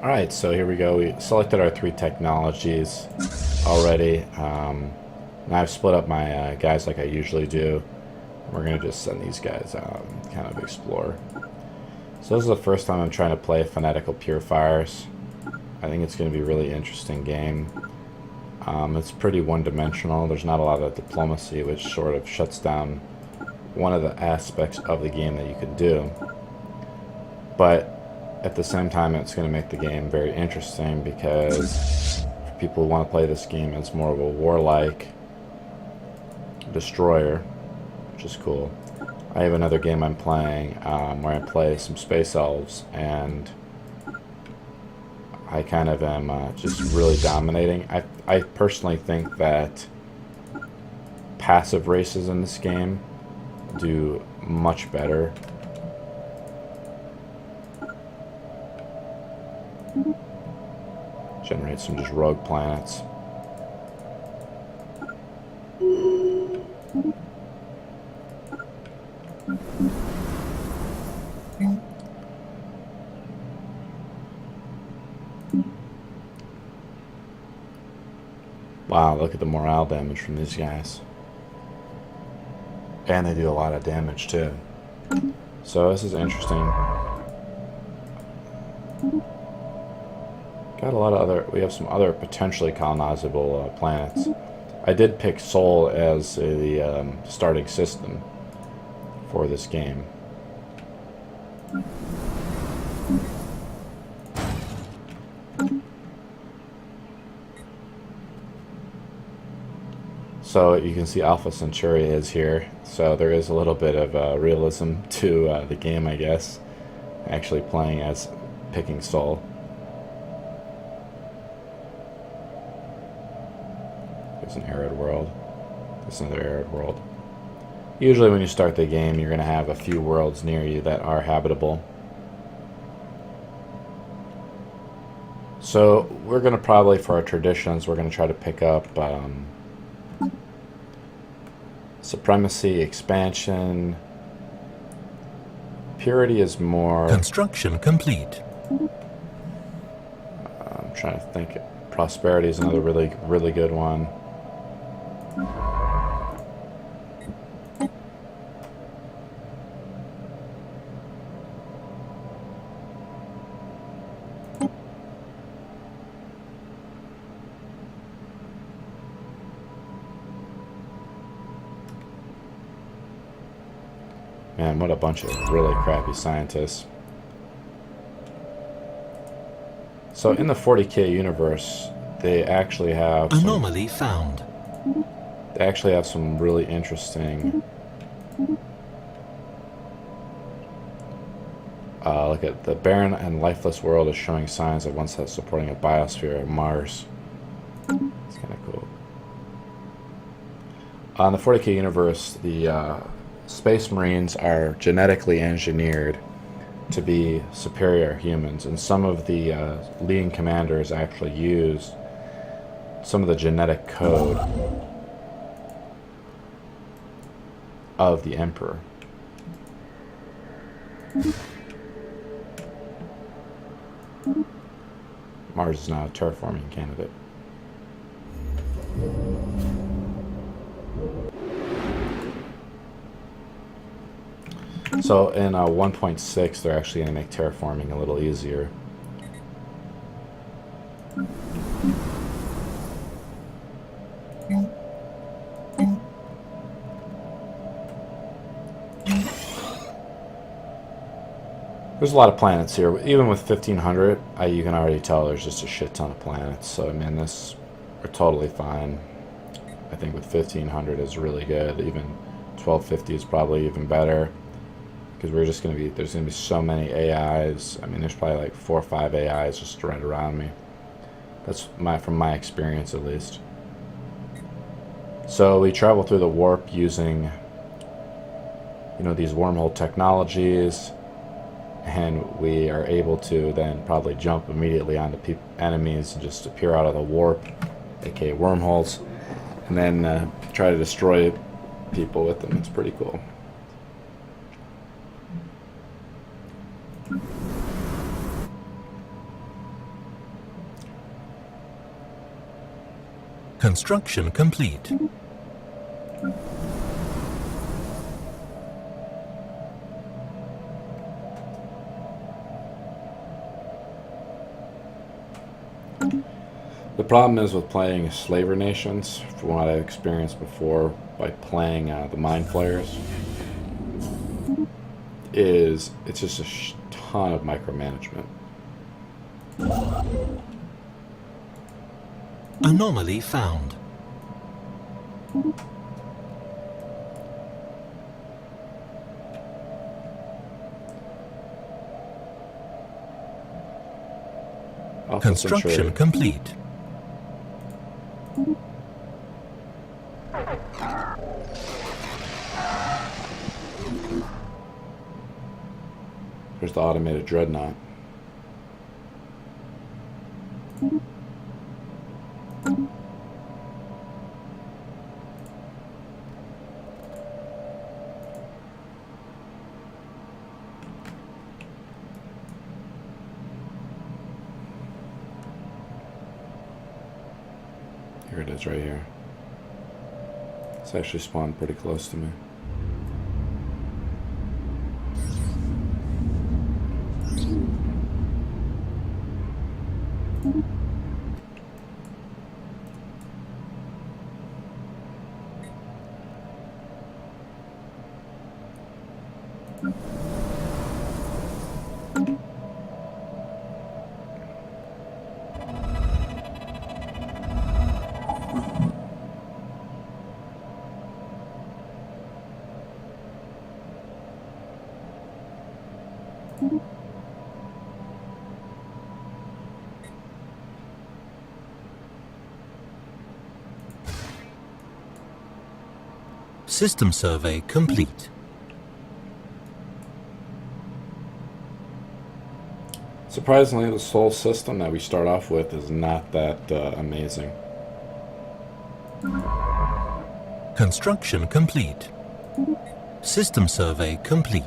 Alright, so here we go. We selected our 3 technologies already. Now I've split up my guys like I usually do. We're going to just send these guys out and kind of explore. So this is the first time I'm trying to play Phonetical Purifiers. I think it's going to be a really interesting game. It's pretty one-dimensional. There's not a lot of diplomacy, which sort of shuts down one of the aspects of the game that you can do. But at the same time, it's going to make the game very interesting because for people who want to play this game, it's more of a warlike destroyer, which is cool. I have another game I'm playing where I play some space elves, and I kind of am just really dominating. I personally think that passive races in this game do much better. Generate some just rogue planets. Wow, look at the morale damage from these guys. And they do a lot of damage too. So this is interesting. Got a lot of other, we have some other potentially colonizable planets. I did pick Sol as the starting system for this game. So you can see Alpha Centauri is here, so there is a little bit of realism to the game, I guess. Actually playing as picking Sol. There's an arid world. There's another arid world. Usually when you start the game, you're going to have a few worlds near you that are habitable. So we're going to probably, for our traditions, we're going to try to pick up supremacy, expansion. Purity is more... Construction complete. I'm trying to think. Prosperity is another really good one. Man, what a bunch of really crappy scientists. So in the 40K universe, they actually have anomaly found. They actually have some really interesting. Look at the barren and lifeless world is showing signs of once supporting a biosphere of Mars. It's kind of cool. In the 40K universe, the Space Marines are genetically engineered to be superior humans, and some of the leading commanders actually use some of the genetic code of the Emperor. Mars is now a terraforming candidate. So in 1.6, they're actually going to make terraforming a little easier. There's a lot of planets here. Even with 1500, you can already tell there's just a shit ton of planets. So I mean, this are totally fine. I think with 1500 is really good. Even 1250 is probably even better. Because we're just going to be, there's going to be so many AIs. I mean, there's probably like 4 or 5 AIs just right around me. That's from my experience at least. So we travel through the warp using, you know, these wormhole technologies, and we are able to then probably jump immediately onto enemies and just appear out of the warp, aka wormholes, and then try to destroy people with them. It's pretty cool. Construction complete. The problem is with playing slaver nations, from what I've experienced before by playing the mind flayers, is it's just a ton of micromanagement. Anomaly found. Alpha Construction Centauri. complete. There's the automated dreadnought. Here it is right here. It's actually spawned pretty close to me. System survey complete. Surprisingly, the Sol system that we start off with is not that amazing. Construction complete. System survey complete.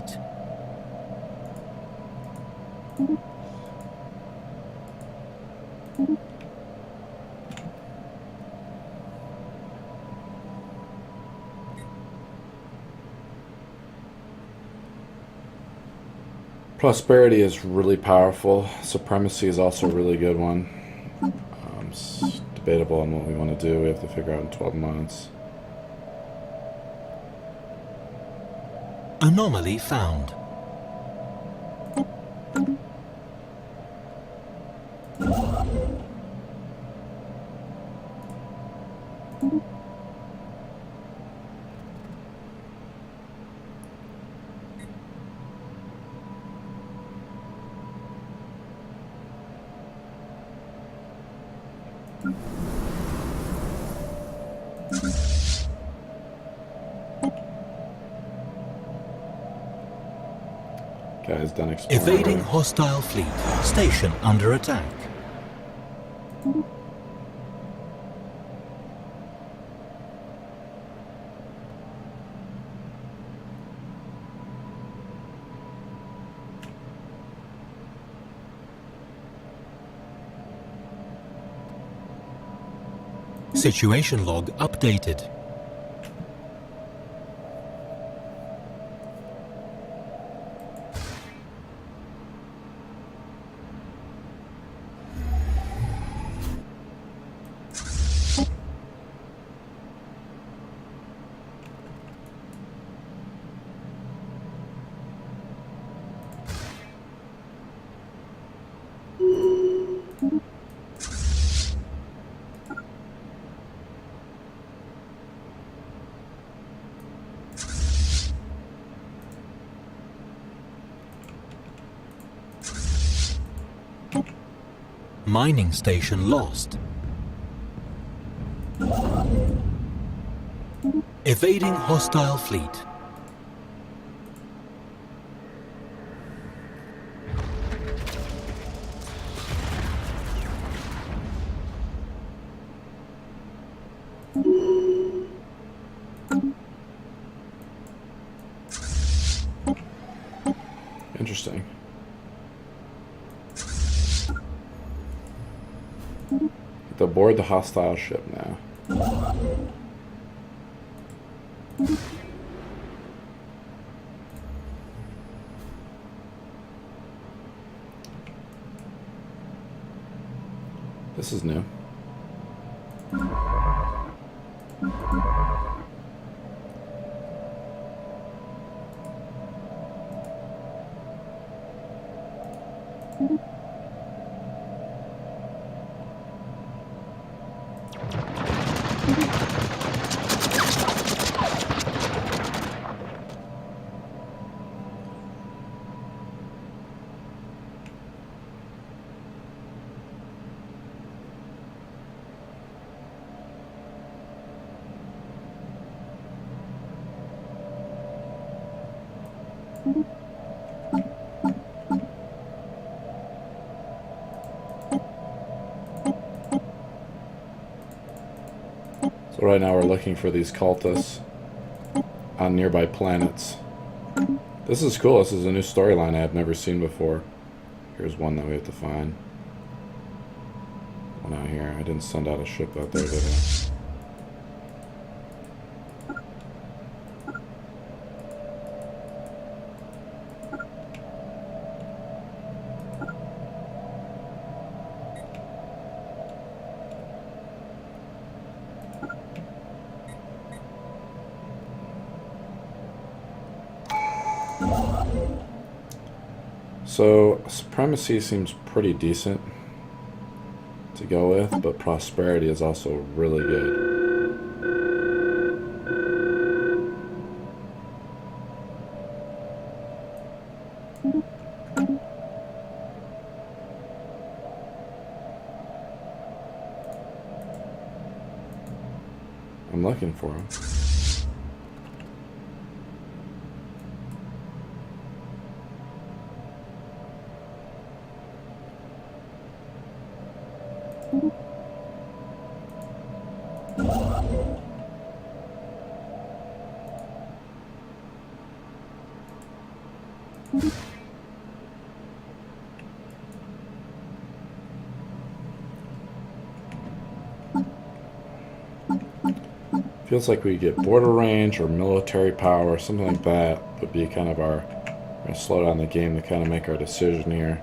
Prosperity is really powerful. Supremacy is also a really good one. It's debatable on what we want to do. We have to figure out in 12 months. Anomaly found. Guys done exploring. Evading hostile fleet. Station under attack. Situation log updated. Mining station lost. Evading hostile fleet. Interesting. To board the hostile ship now. This is new. So right now we're looking for these cultists on nearby planets. This is cool. This is a new storyline I've never seen before. Here's one that we have to find. One out here. I didn't send out a ship out there, did I? So, supremacy seems pretty decent to go with, but prosperity is also really good. I'm looking for him. Feels like we get border range or military power, something like that would be kind of our... We're going to slow down the game to kind of make our decision here.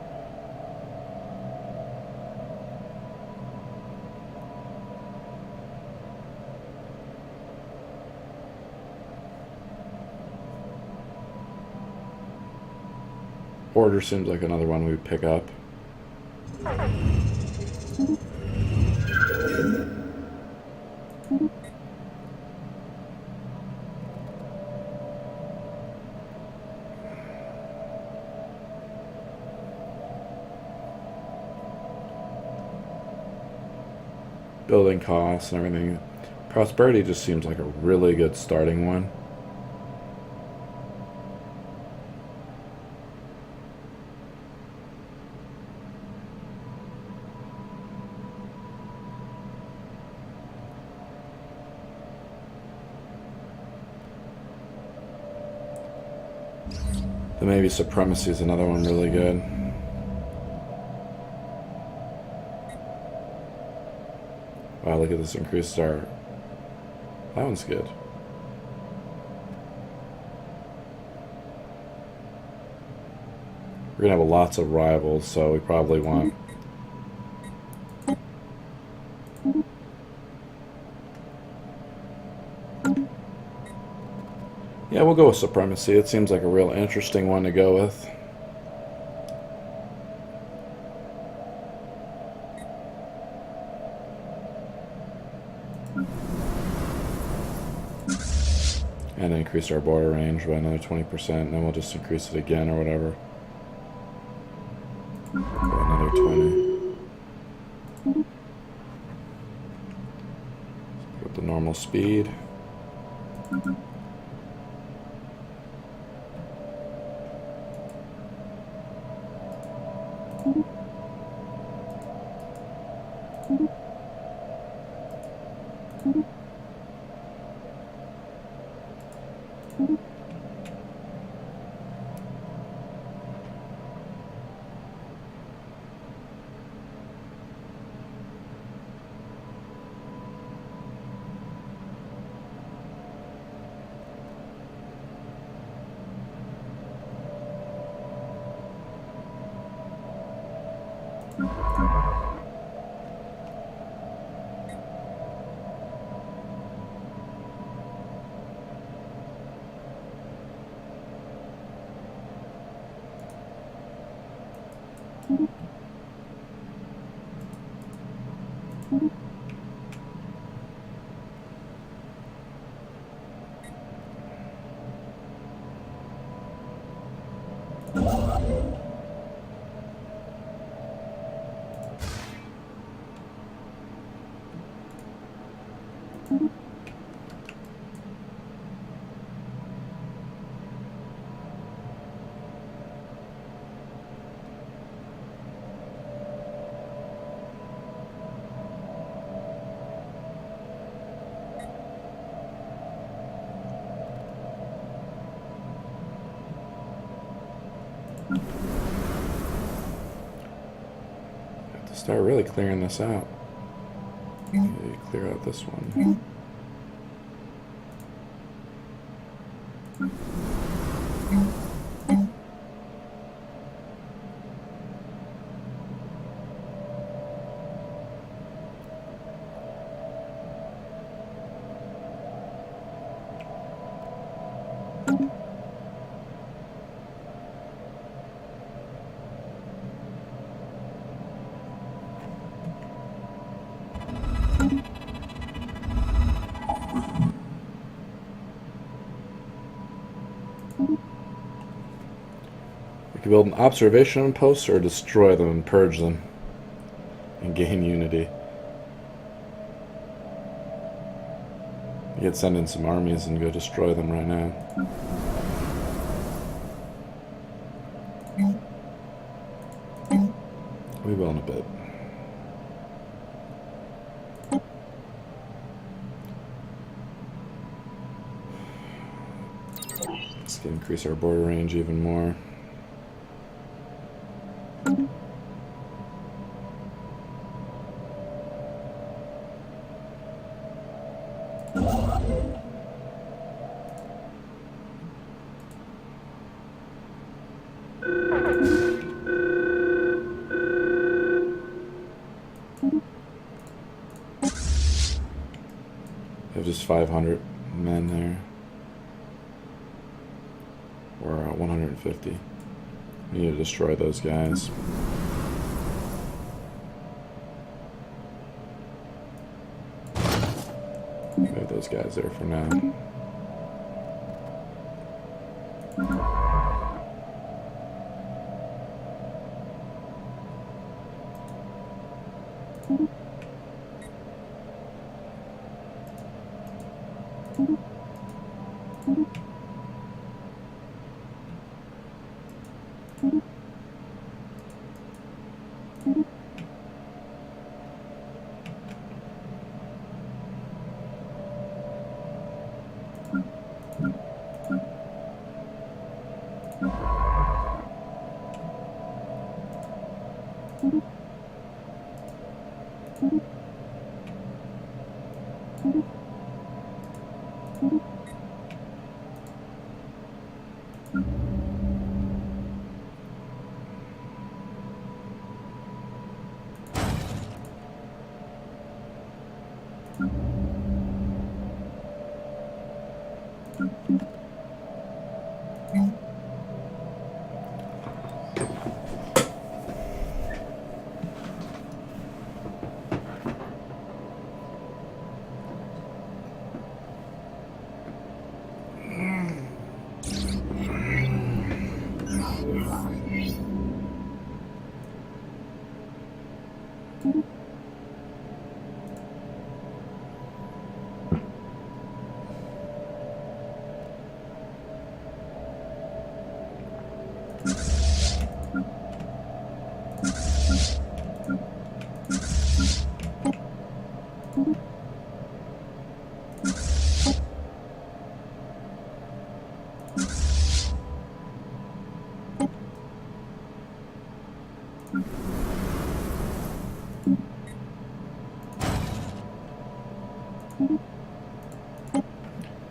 Order seems like another one we would pick up. Building costs and everything. Prosperity just seems like a really good starting one. Then maybe supremacy is another one really good. Wow, look at this, increases our... That one's good. We're gonna have lots of rivals, so we probably want... Yeah, we'll go with supremacy. It seems like a real interesting one to go with. And increase our border range by another 20%, and then we'll just increase it again or whatever. By another 20. With the normal speed. Have to start really clearing this out. Maybe clear out this one. We can build an observation post or destroy them and purge them and gain unity. You could send in some armies and go destroy them right now. We will in a bit. Let's increase our border range even more. Have just 500 men there. Or 150. We need to destroy those guys. Move those guys there for now.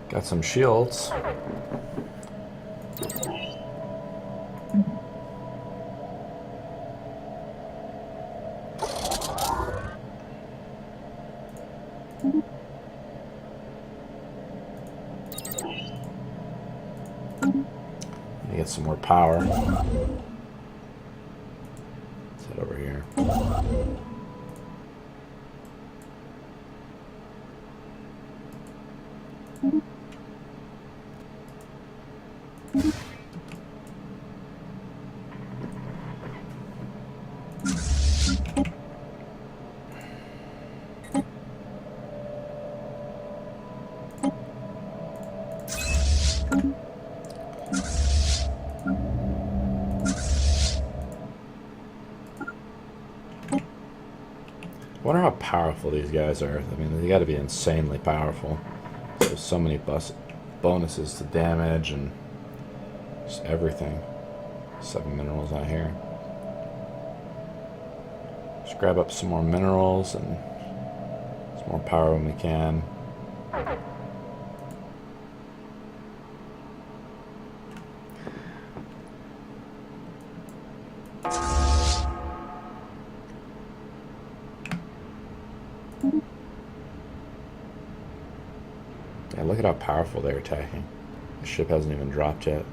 Got some shields. some more power. Let's head over here. I wonder how powerful these guys are. I mean, they got to be insanely powerful. So many bonuses to damage and just everything. 7 minerals out here. Just grab up some more minerals and some more power when we can. Yeah, look at how powerful they're attacking. The ship hasn't even dropped yet.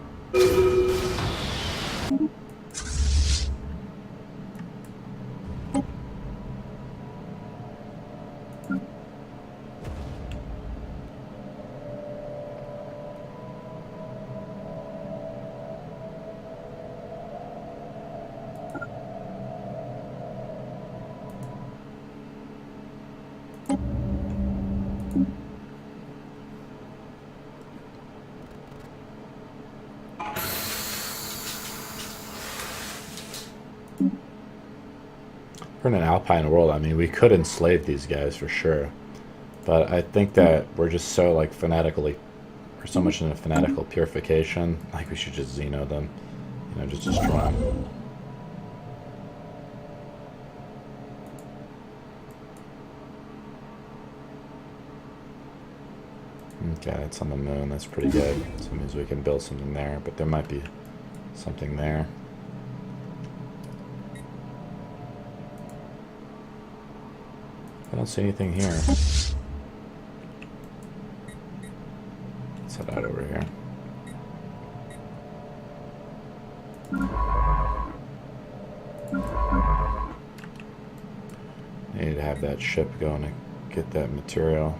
We're in an alpine world. I mean, we could enslave these guys for sure, but I think that we're just so like we're so much in a fanatical purification. Like we should just Xeno them, you know, just destroy them. Okay, that's on the moon. That's pretty good. So it means we can build something there, but there might be something there. I don't see anything here. Let's head out over here. I need to have that ship going to get that material.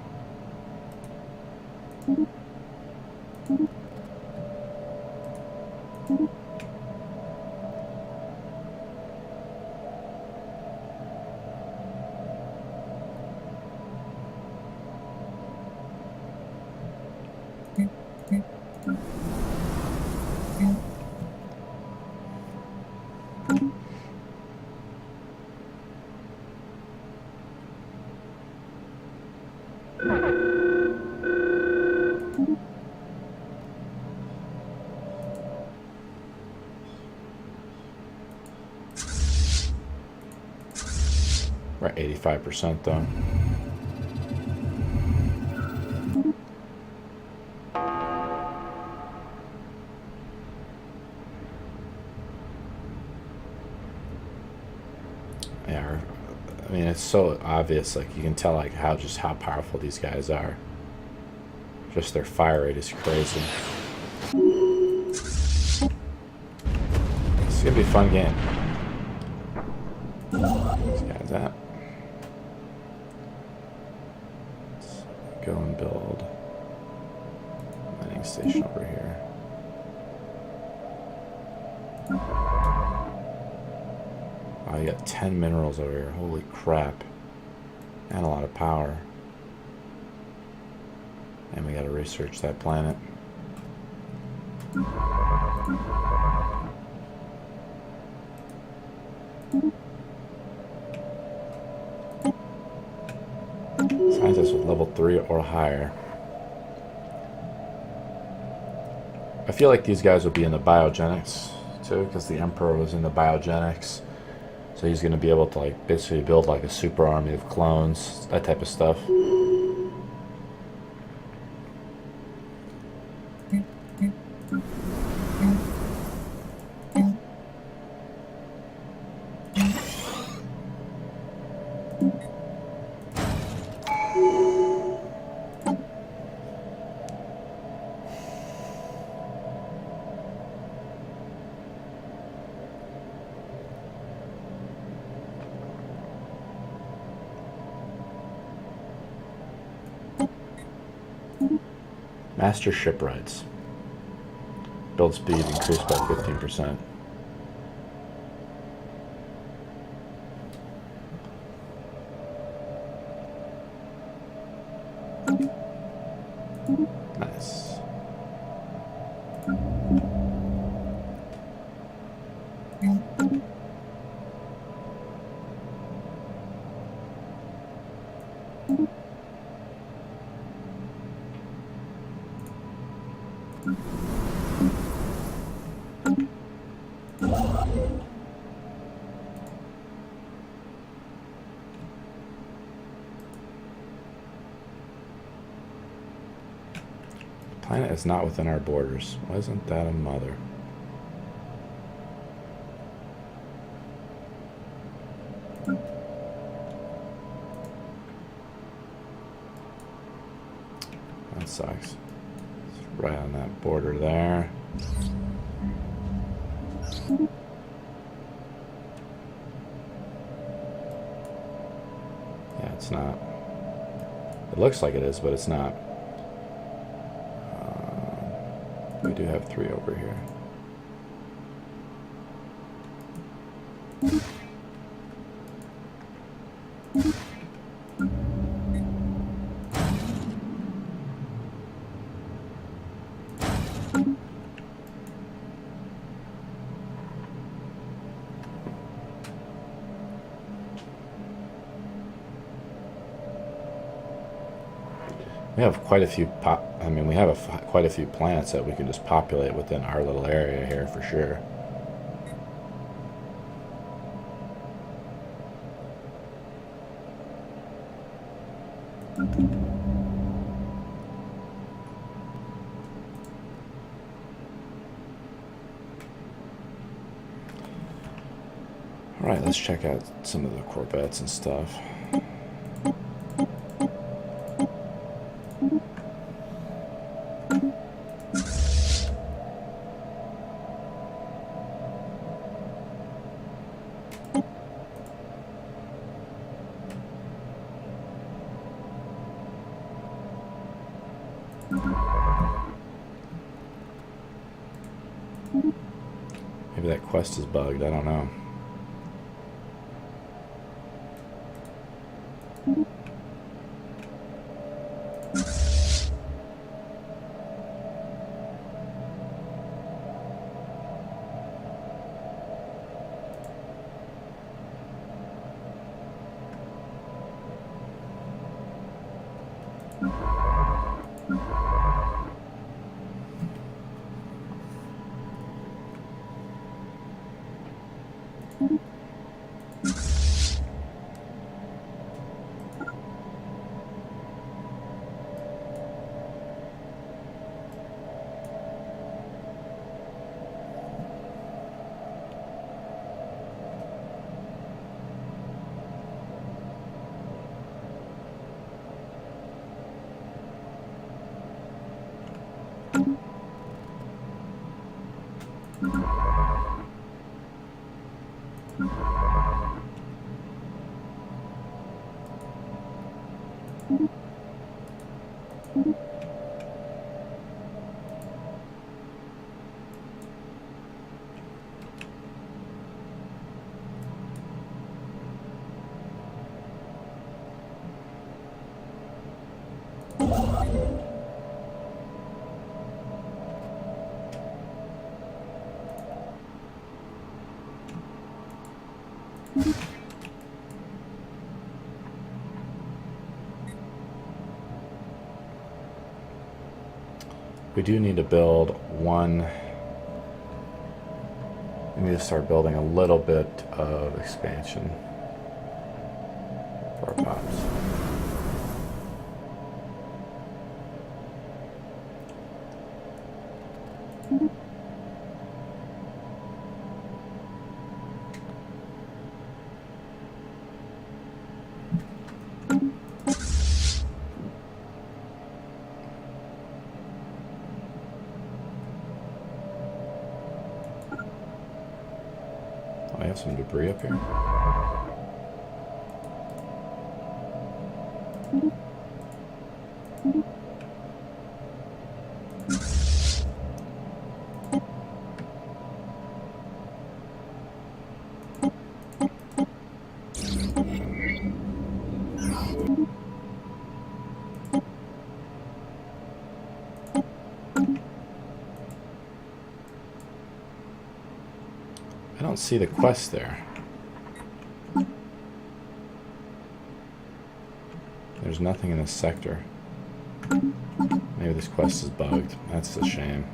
We're at 85% though. Yeah, I mean it's so obvious. Like you can tell, like how powerful these guys are. Just their fire rate is crazy. It's gonna be a fun game. These guys at. Go and build a mining station over here. Wow, you got 10 minerals over here. Holy crap. And a lot of power. And we gotta research that planet. Scientists with level 3 or higher. I feel like these guys would be in the biogenics too, because the Emperor was in the biogenics. So he's going to be able to like basically build like a super army of clones, that type of stuff. Master shipwrights. Build speed increased by 15%. Nice. Planet is not within our borders. Wasn't that a mother? That sucks. It's right on that border there. Yeah, it's not. It looks like it is, but it's not. We do have 3 over here. We have quite a few we have quite a few planets that we can just populate within our little area here for sure. All right, let's check out some of the Corvettes and stuff. Maybe that quest is bugged, I don't know. We do need to build one. We need to start building a little bit of expansion for our pops. I have some debris up here. don't see the quest there. There's nothing in this sector. Maybe this quest is bugged. That's a shame.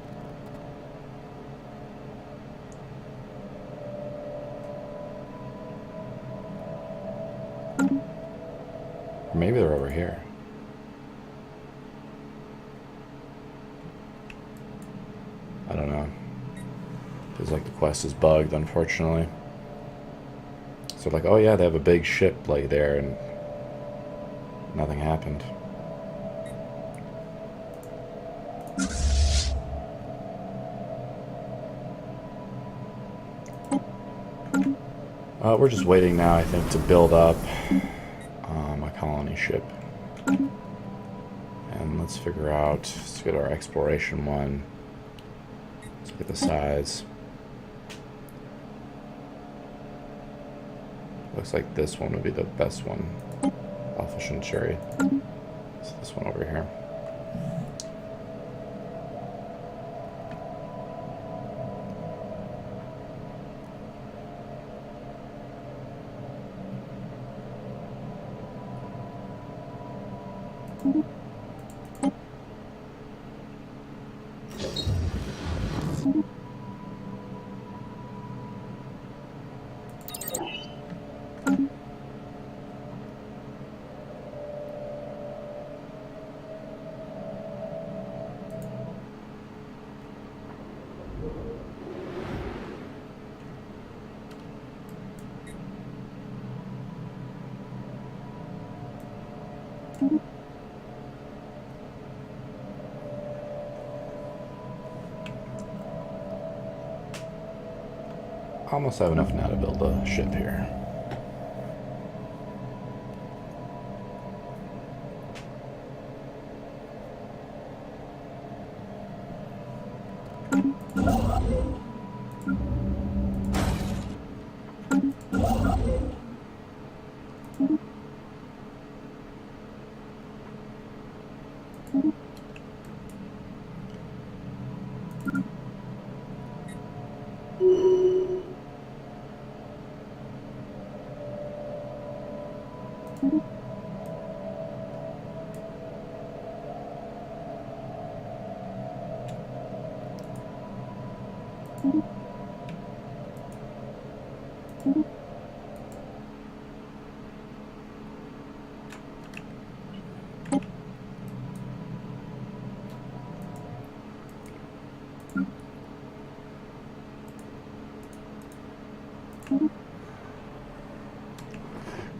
Or maybe they're over here. I don't know. Feels like the quest is bugged, unfortunately. So like, oh yeah, they have a big ship like there, and nothing happened. We're just waiting now, I think, to build up a colony ship. And let's figure out, let's get our exploration one. Let's look at the size. Looks like this one would be the best one. Alpha Centauri. So this one over here. Almost have enough now to build a ship here.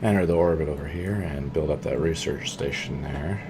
Enter the orbit over here and build up that research station there.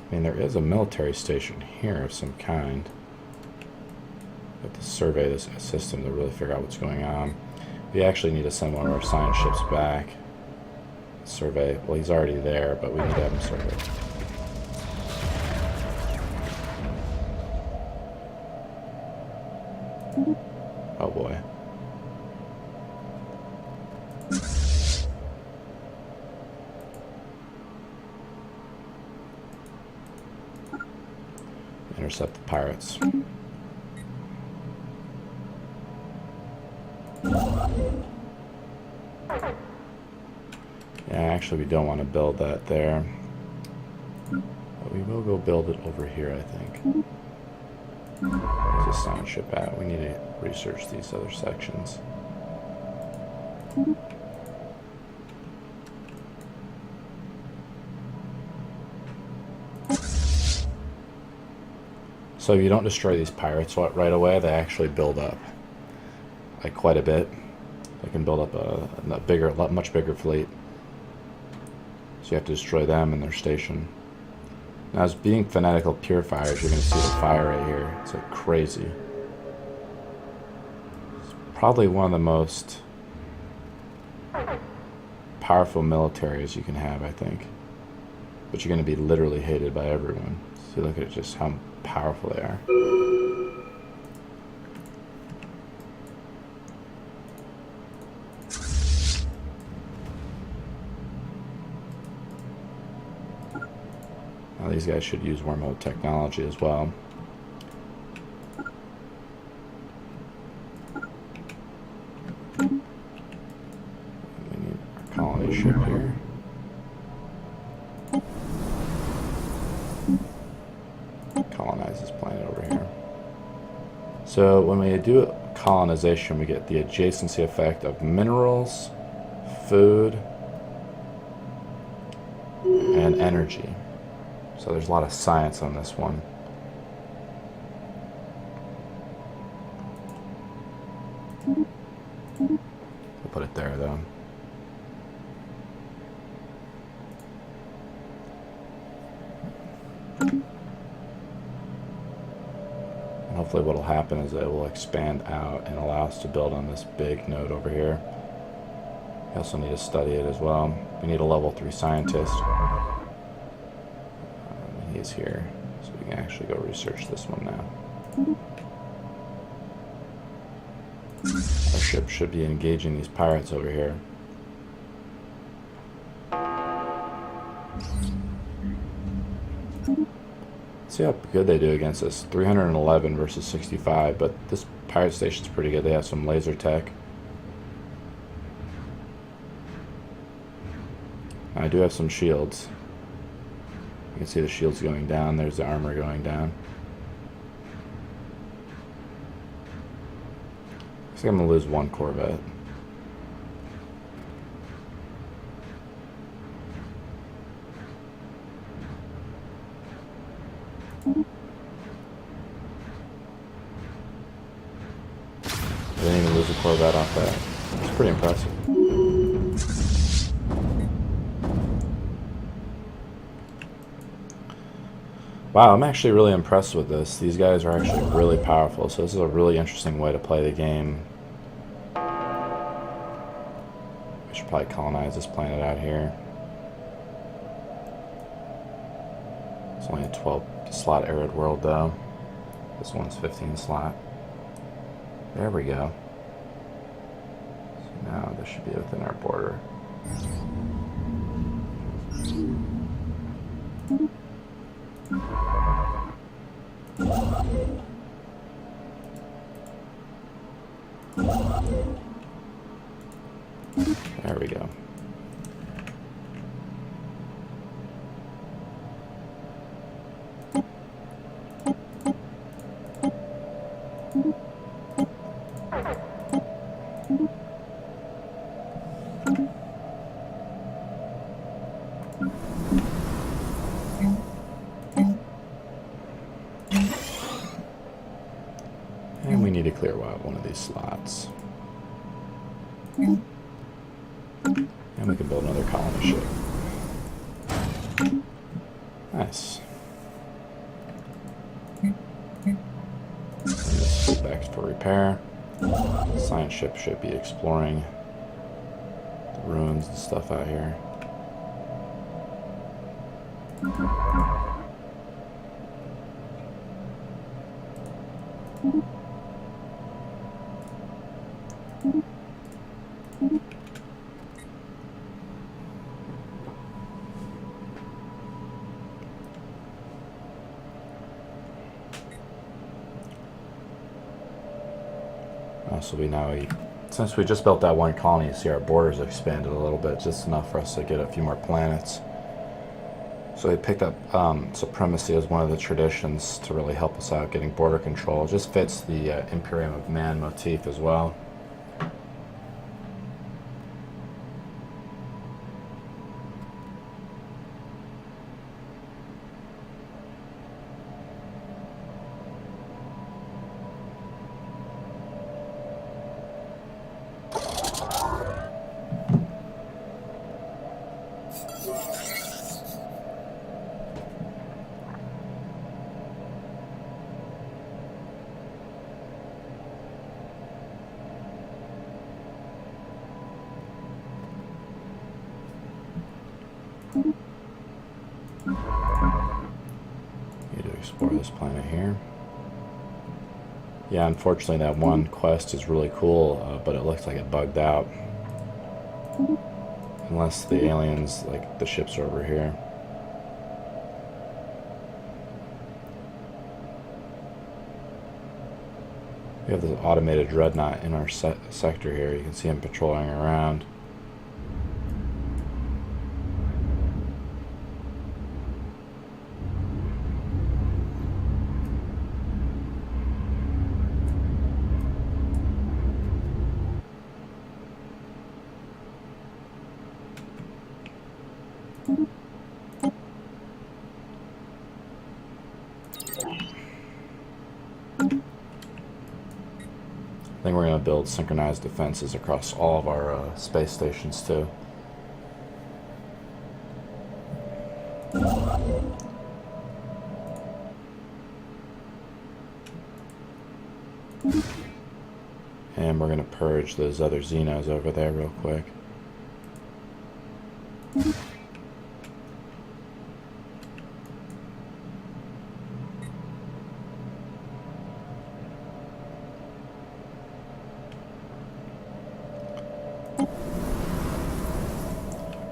I mean, there is a military station here of some kind. We have to survey this system to really figure out what's going on. We actually need to send one of our science ships back. Survey. Well, he's already there, but we need to have him survey. Oh boy. Intercept the pirates. Yeah, actually we don't want to build that there. But we will go build it over here, I think. Where's the science ship at? We need to research these other sections. So if you don't destroy these pirates right away, they actually build up, like, quite a bit. They can build up a bigger, much bigger fleet. So you have to destroy them and their station. Now, as being fanatical purifiers, you're going to see the fire right here. It's like crazy. It's probably one of the most powerful militaries you can have, I think. But you're going to be literally hated by everyone. See, look at just how powerful they are. Now these guys should use wormhole technology as well. We need our colony ship here. Colonize this planet over here. So when we do colonization, we get the adjacency effect of minerals, food, and energy. So there's a lot of science on this one. We'll put it there though. And hopefully what will happen is it will expand out and allow us to build on this big node over here. We also need to study it as well. We need a level 3 scientist. He's here, so we can actually go research this one now. Our ship should be engaging these pirates over here. See how good they do against us. 311 versus 65, but this pirate station's pretty good. They have some laser tech. I do have some shields. You can see the shields going down. There's the armor going down. Looks like I'm going to lose one Corvette. I didn't even lose a Corvette off that. It's pretty impressive. Wow, I'm actually really impressed with this. These guys are actually really powerful, so this is a really interesting way to play the game. We should probably colonize this planet out here. It's only a 12 slot arid world though. This one's 15 slot. There we go. So now this should be within our border. There we go. And we need to clear out one of these slots. And we can build another colony ship. Nice. Send this ship back for repair. Science ship should be exploring the ruins and stuff out here. So we now, since we just built that one colony, you see our borders expanded a little bit, just enough for us to get a few more planets. So we picked up supremacy as one of the traditions to really help us out getting border control. It just fits the Imperium of Man motif as well. Need to explore this planet here. Yeah, unfortunately that one quest is really cool, but it looks like it bugged out. Unless the aliens, like the ships are over here. We have this automated dreadnought in our sector here. You can see him patrolling around. I think we're going to build synchronized defenses across all of our space stations too. And we're going to purge those other Xenos over there real quick.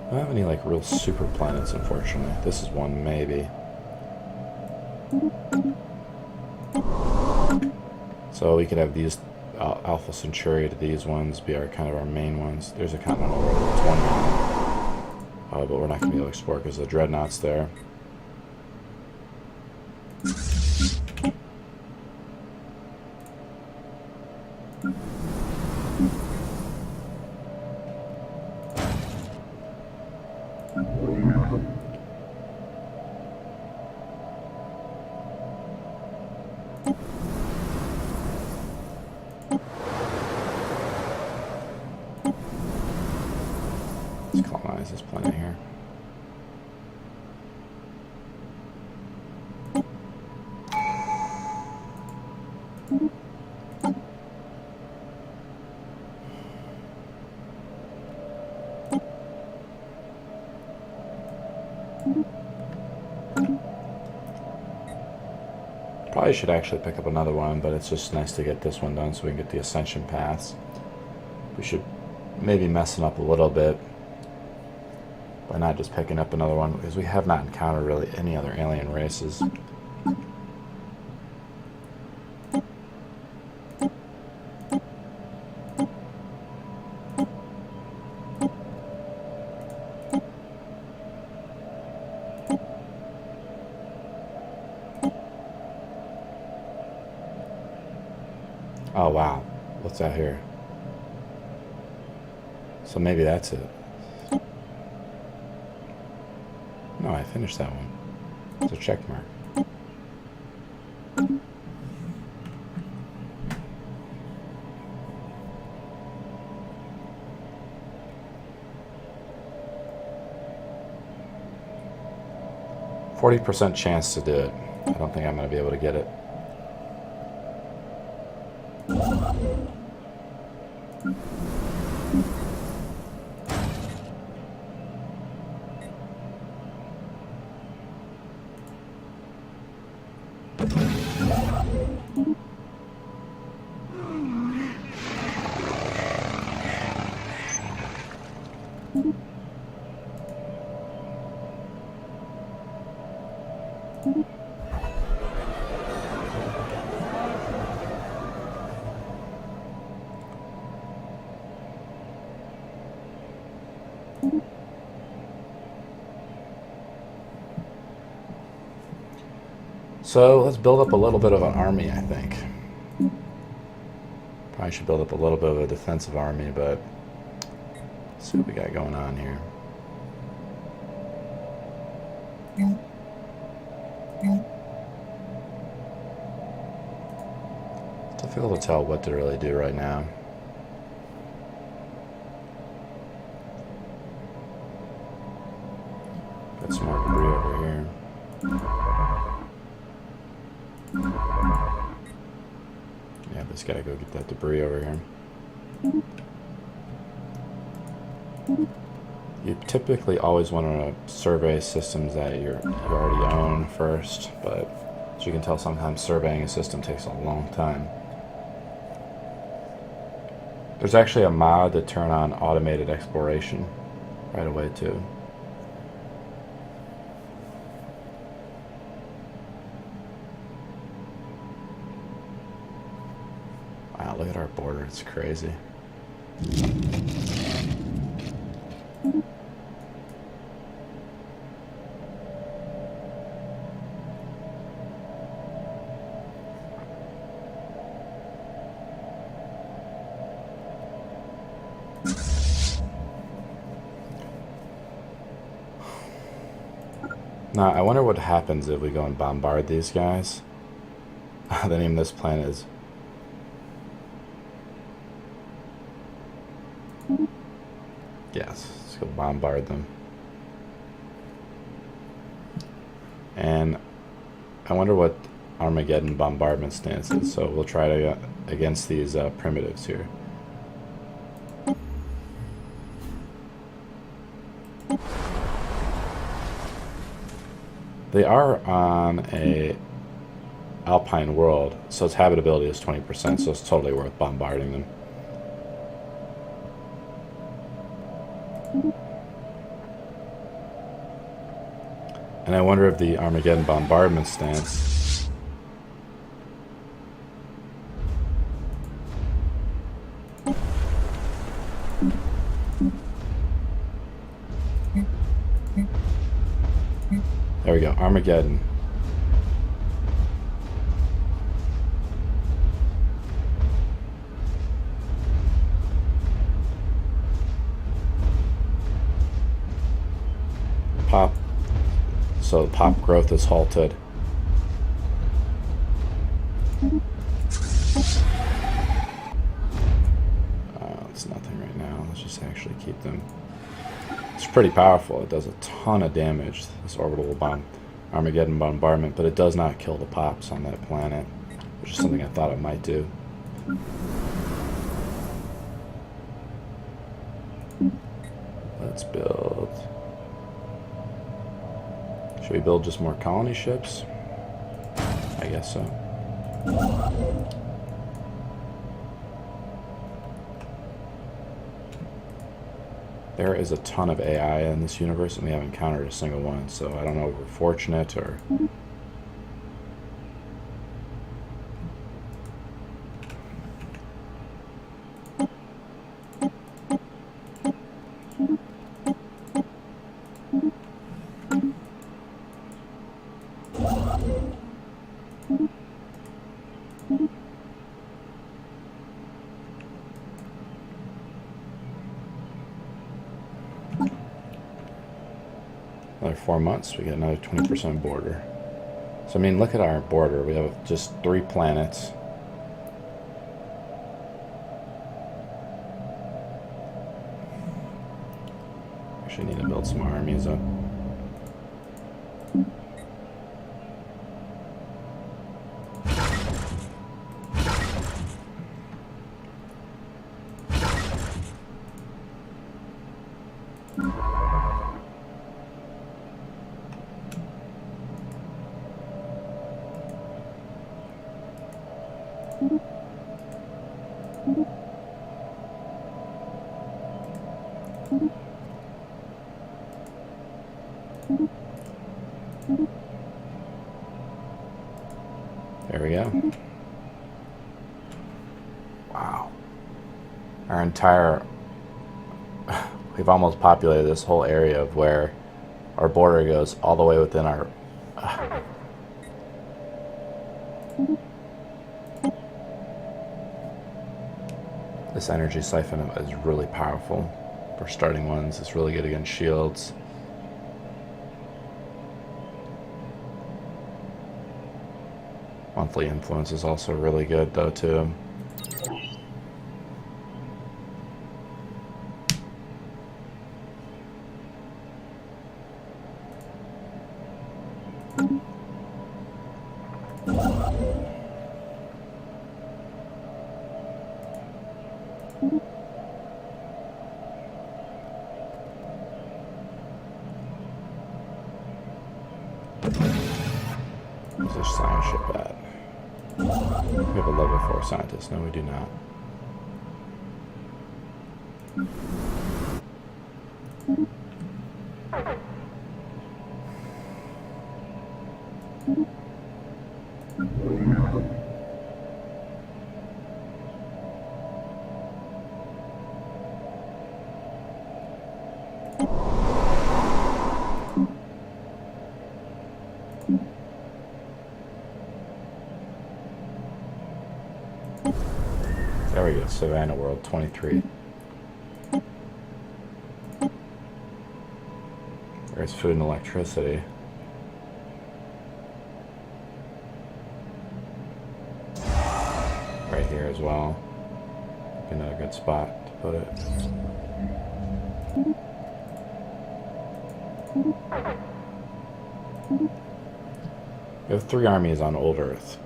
I don't have any like real super planets, unfortunately. This is one, maybe. So we could have these Alpha Centauri to these ones be our kind of our main ones. There's a continental world with 20, but we're not going to be able to explore because the dreadnought's there. Let's colonize this planet here. Probably should actually pick up another one, but it's just nice to get this one done so we can get the ascension paths. We should maybe messing up a little bit by not just picking up another one, because we have not encountered really any other alien races. Oh wow, what's that here? So maybe that's it. No, I finished that one. It's a check mark. %40 chance to do it. I don't think I'm going to be able to get it. So let's build up a little bit of an army, I think. Probably should build up a little bit of a defensive army, but let's see what we got going on here. It's difficult to tell what to really do right now. Got some more debris over here. Yeah, just gotta go get that debris over here. You typically always want to survey systems that you already own first, but as you can tell, sometimes surveying a system takes a long time. There's actually a mod to turn on automated exploration right away too. Wow, look at our border, it's crazy. Now, I wonder what happens if we go and bombard these guys. The name of this planet is... Yes, let's go bombard them. And I wonder what Armageddon bombardment stance is, so we'll try to against these primitives here. They are on a alpine world, so its habitability is 20%, so it's totally worth bombarding them. And I wonder if the Armageddon bombardment stance there we go, Armageddon. Pop. So pop growth is halted. It's nothing right now. Let's just actually keep them. It's pretty powerful. It does a ton of damage, this orbital bomb, Armageddon bombardment, but it does not kill the pops on that planet, which is something I thought it might do. Let's build. Should we build just more colony ships? I guess so. There is a ton of AI in this universe, and we haven't encountered a single one, so I don't know if we're fortunate or... Another 4 months, we get another 20% border. So, I mean, look at our border. We have just 3 planets. Actually need to build some armies up. There we go. Wow. Our entire... We've almost populated this whole area of where our border goes all the way within our... This energy siphon is really powerful for starting ones. It's really good against shields. Monthly influence is also really good though too. Where's this science ship at? We have a level 4 scientist. No, we do not. There we go, Savannah World 23. There's food and electricity. Right here as well. Another good spot to put it. We have 3 armies on Old Earth.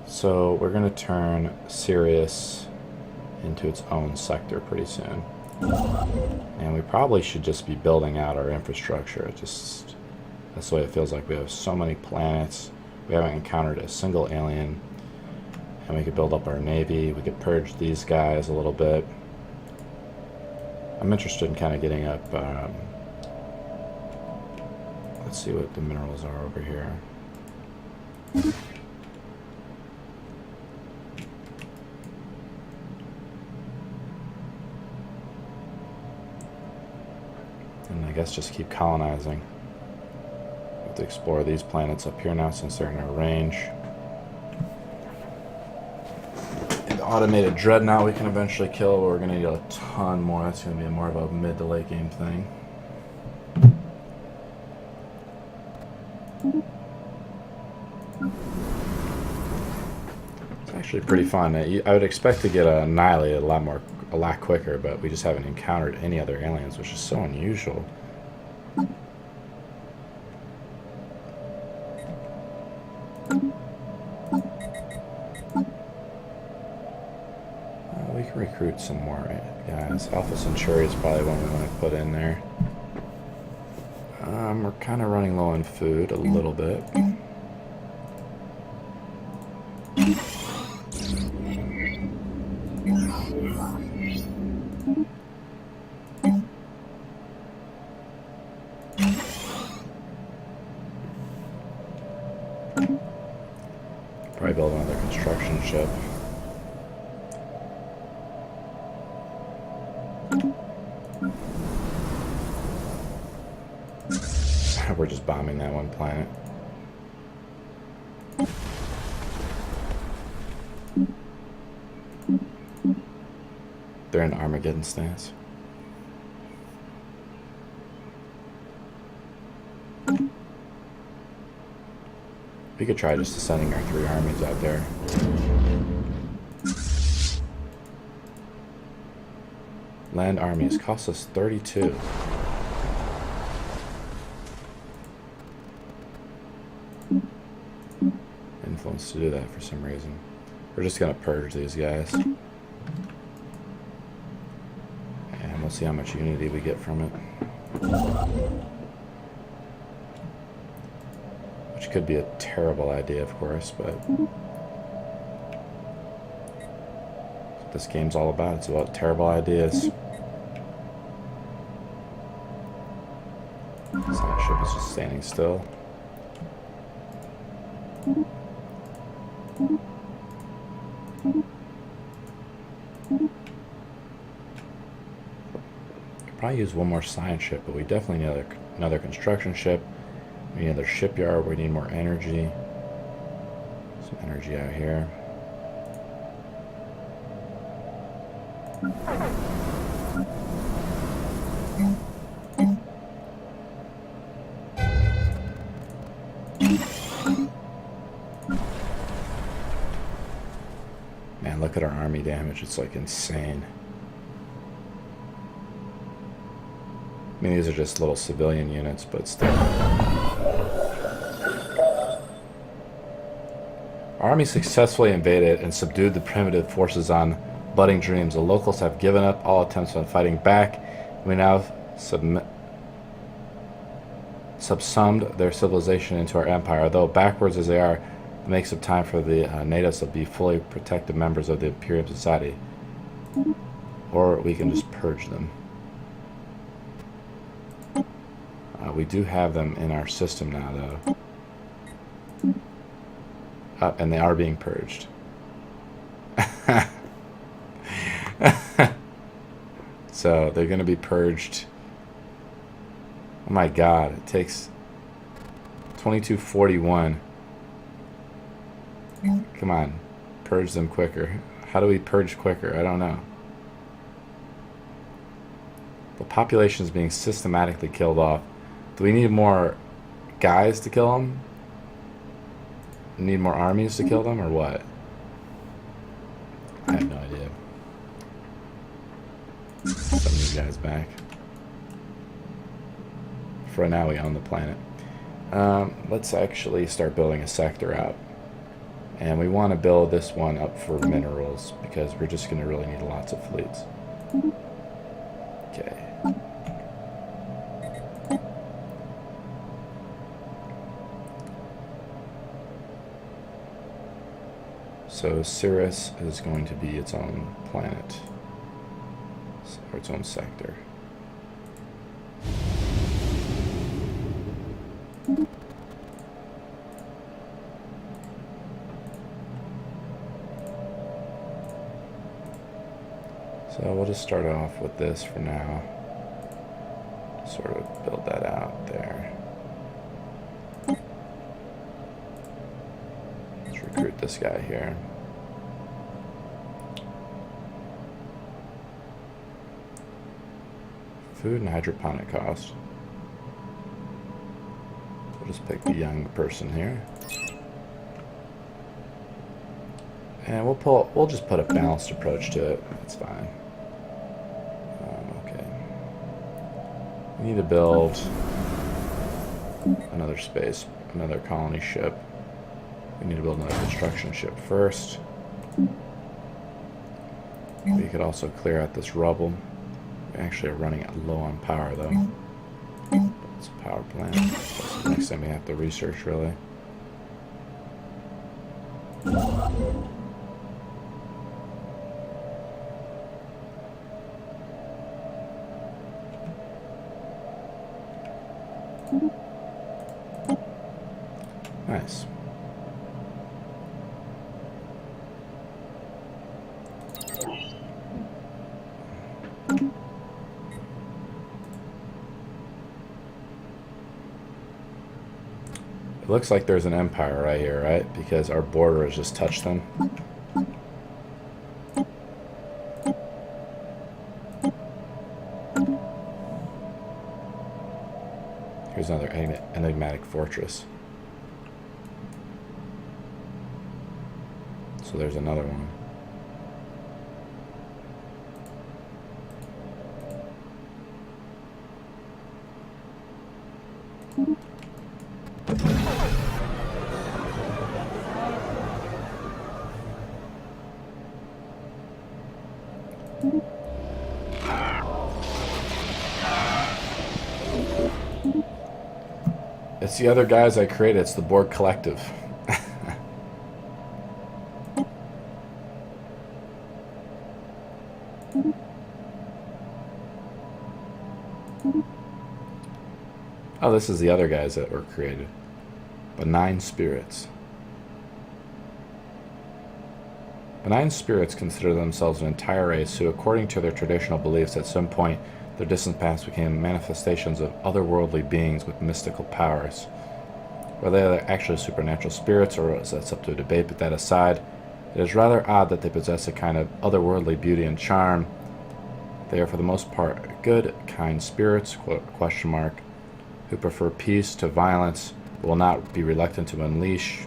So we're going to turn Sirius into its own sector pretty soon. And we probably should just be building out our infrastructure. Just that's the way it feels like. We have so many planets. We haven't encountered a single alien. And we could build up our navy. We could purge these guys a little bit. I'm interested in kind of getting up... let's see what the minerals are over here. And I guess just keep colonizing. We have to explore these planets up here now since they're in our range. And the automated dreadnought we can eventually kill, but we're going to need a ton more. That's going to be more of a mid to late game thing. It's actually pretty fun. I would expect to get annihilated a lot quicker, but we just haven't encountered any other aliens, which is so unusual. We can recruit some more guys. Alpha Centauri is probably one we want to put in there. We're kind of running low on food a little bit. Probably build another construction ship. We're just bombing that one planet. They're in Armageddon stance. We could try just sending our 3 armies out there. Land armies cost us 32. Influence to do that for some reason. We're just gonna purge these guys. And we'll see how much unity we get from it. Which could be a terrible idea, of course, but that's what this game's all about. It's about terrible ideas. This ship is just standing still. Could probably use one more science ship, but we definitely need another construction ship. We need another shipyard. We need more energy. Some energy out here. Man, look at our army damage. It's like insane. I mean, these are just little civilian units, but still. Our army successfully invaded and subdued the primitive forces on Budding Dreams. The locals have given up all attempts on fighting back. We now have subsumed their civilization into our empire. Though backwards as they are, it makes it time for the natives to be fully protected members of the Imperium society. Or we can just purge them. We do have them in our system now, though. And they are being purged. So they're going to be purged. Oh my god, it takes 2241. Come on, purge them quicker. How do we purge quicker? I don't know. The population is being systematically killed off. Do we need more guys to kill them? Need more armies to kill them, or what? I have no idea. Send these guys back. For now, we own the planet. Let's actually start building a sector out. And we want to build this one up for minerals, because we're just going to really need lots of fleets. Okay. So Cirrus is going to be its own planet, or its own sector. So we'll just start off with this for now. Sort of build that out there. Let's recruit this guy here. Food and hydroponic cost. We'll just pick the young person here. And we'll just put a balanced approach to it. That's fine. Okay. We need to build another another colony ship. We need to build another construction ship first. We could also clear out this rubble. We actually are running low on power, though. It's a power plant. That's the next thing we have to research, really. Nice. It looks like there's an empire right here, right? Because our border has just touched them. Here's another enigmatic fortress. So there's another one. It's the other guys I created. It's the Borg Collective. Oh, this is the other guys that were created. Benign spirits. Benign spirits consider themselves an entire race who, according to their traditional beliefs, at some point their distant past became manifestations of otherworldly beings with mystical powers. Whether they are actually supernatural spirits or that's up to debate, but that aside, it is rather odd that they possess a kind of otherworldly beauty and charm. They are for the most part good, kind spirits, question mark, who prefer peace to violence, but will not be reluctant to unleash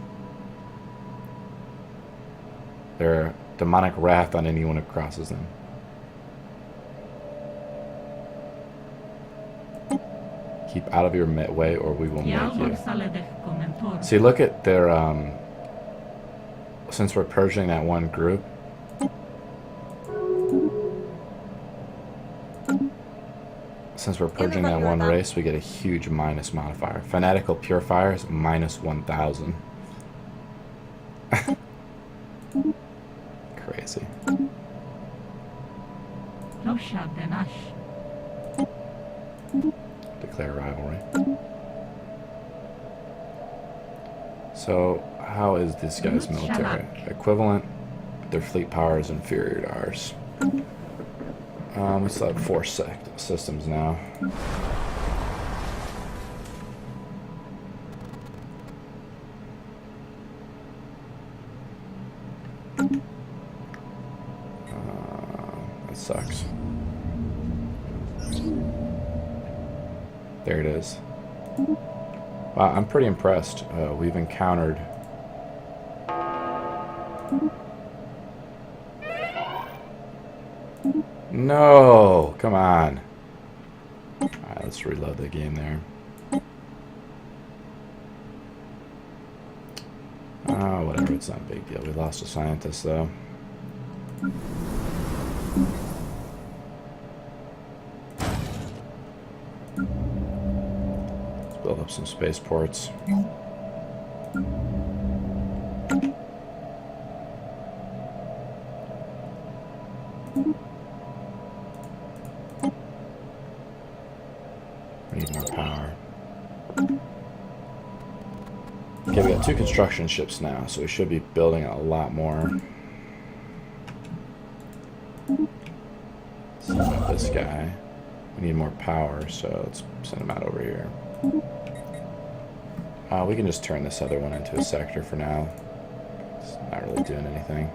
their demonic wrath on anyone who crosses them. Keep out of your way or we will make you. See, look at their, since we're purging that one group, since we're purging that one race, we get a huge minus modifier. Fanatical Purifiers, minus 1,000. Crazy. Declare rivalry. So, how is this guy's military? Equivalent. Their fleet power is inferior to ours. We still have 4 systems now. That sucks. There it is. Wow, I'm pretty impressed. We've encountered... No! Come on. Alright, let's reload the game there. Oh, whatever, it's not a big deal. We lost a scientist, though. Let's build up some spaceports. We need more power. Okay, we got 2 construction ships now, so we should be building a lot more. So about this guy. We need more power, so let's send him out over here. We can just turn this other one into a sector for now. It's not really doing anything.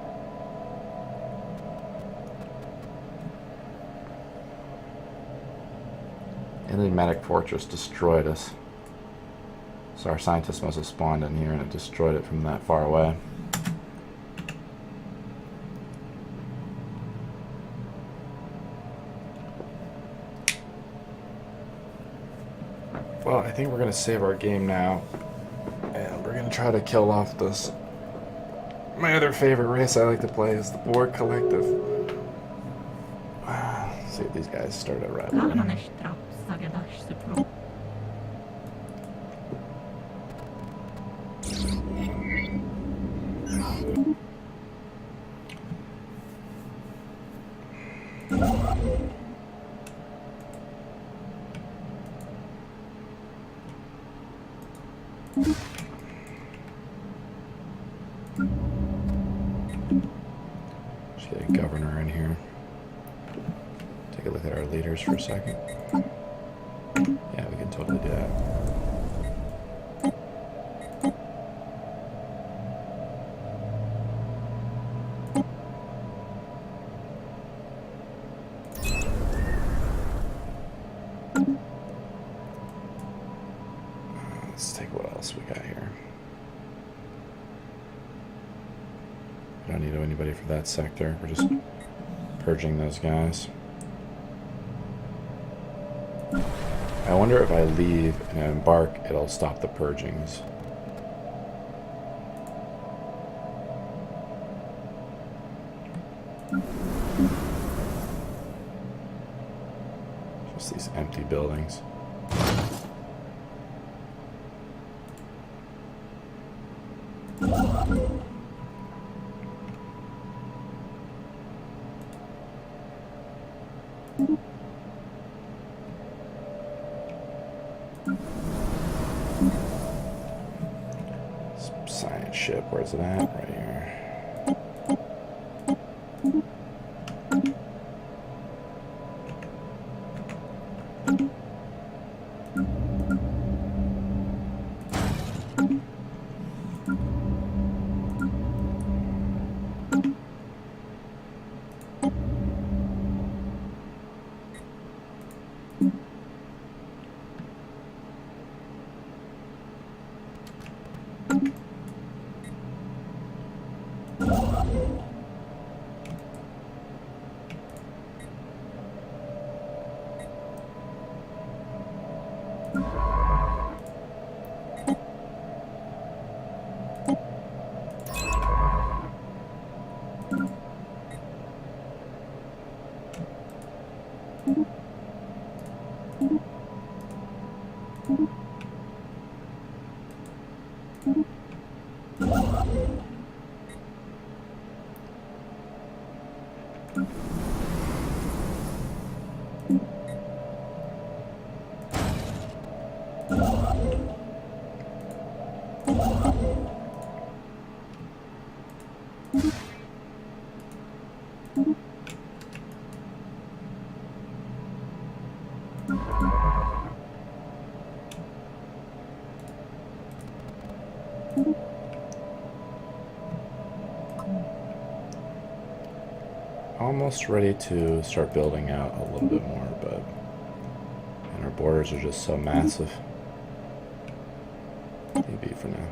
Enigmatic Fortress destroyed us. So our scientists must have spawned in here and it destroyed it from that far away. Well, I think we're going to save our game now. And we're going to try to kill off this. My other favorite race I like to play is the Borg Collective. See if these guys start a rivalry. Just get a governor in here. Take a look at our leaders for a second. Yeah, we can totally do that. Let's take what else we got here. We don't need anybody for that sector. We're just purging those guys. I wonder if I leave and embark, it'll stop the purgings. Just these empty buildings. Science ship, where's it at? Right here. Almost ready to start building out a little bit more, but and our borders are just so massive. Maybe for now.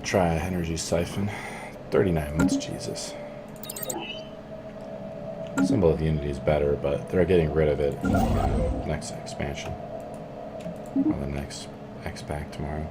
Try energy siphon. 39 months, Jesus. Symbol of Unity is better, but they're getting rid of it in the next expansion. Or the next X-Pack tomorrow.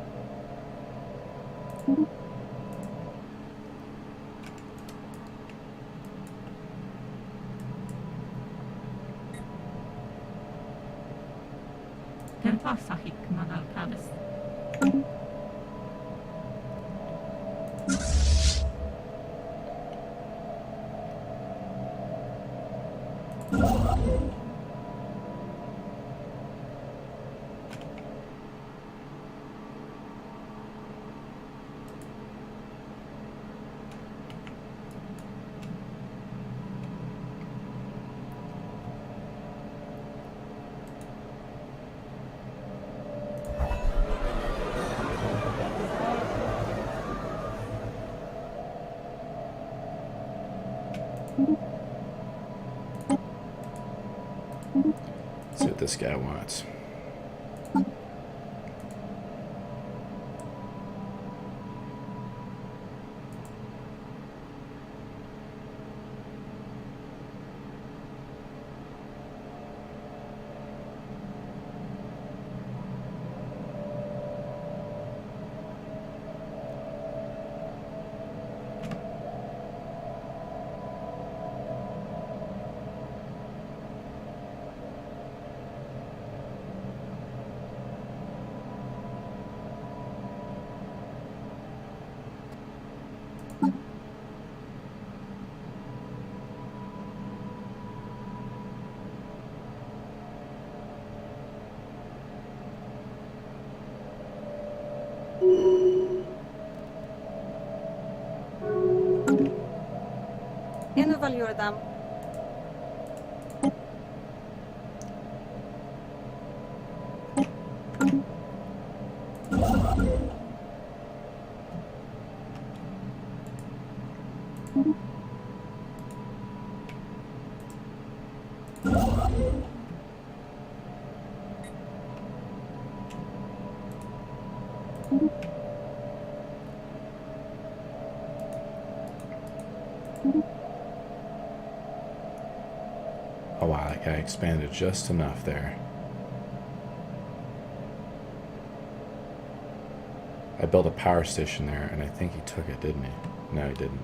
Let's see what this guy wants. Evaluate Oh wow, that guy expanded just enough there. I built a power station there, and I think he took it, didn't he? No, he didn't.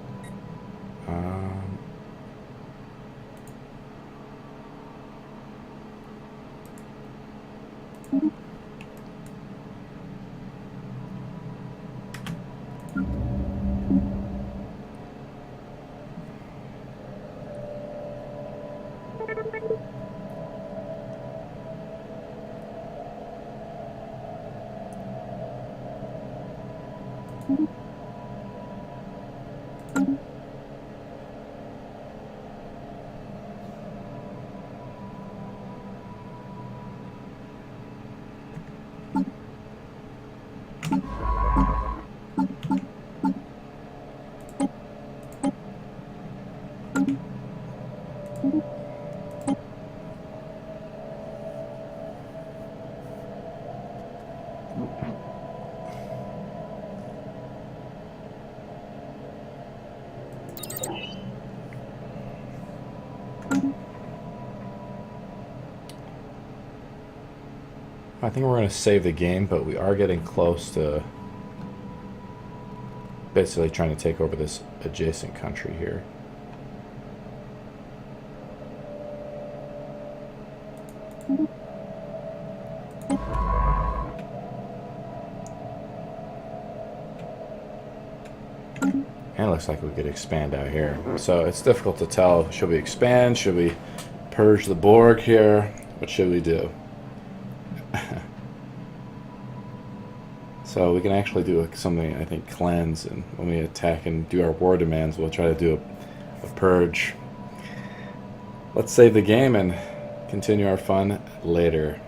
I think we're going to save the game, but we are getting close to basically trying to take over this adjacent country here. And it looks like we could expand out here. So it's difficult to tell. Should we expand? Should we purge the Borg here? What should we do? So we can actually do something, I think, cleanse. And when we attack and do our war demands, we'll try to do a purge. Let's save the game and continue our fun later.